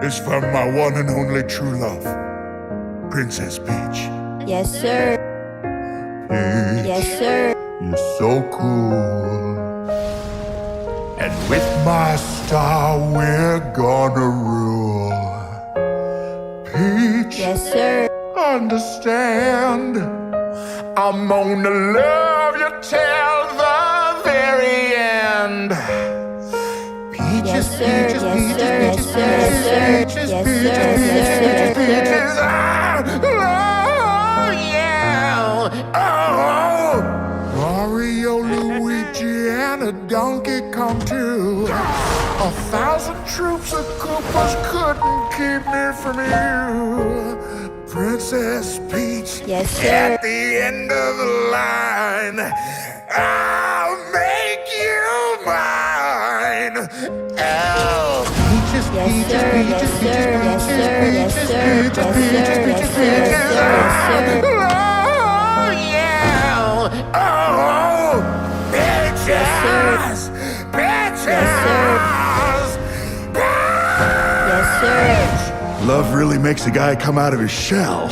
is from my one and only true love, Princess Peach. Yes, sir. Peach, Yes, sir. you're so cool. And with my star, we're gonna rule. Peach, Yes, sir. understand, I'm gonna love you till the very end. Peaches, Yes, sir. peaches, Yes, peaches, sir. Yes, peaches, sir. Yes, sir. peaches, Yes, peaches, sir. peaches, Yes, sir. Yes, peaches. Oh, yeah. Oh, Mario, Luigi, and a Donkey Kong too. 1,000 troops of Koopas couldn't keep me from you. Princess Peach, Yes, sir. at the end of the line, I'll make you mine. Oh, peaches, Yes, peaches, sir. peaches, Yes, sir. Yes, sir. Yes, peaches, sir. peaches, Yes, peaches, sir. peaches, Yes, sir. Yes, peaches. sir. Yes, sir. Oh, yeah. Oh, peaches, Yes, sir. peaches. Yes, sir. Yes, sir. Love really makes a guy come out of his shell.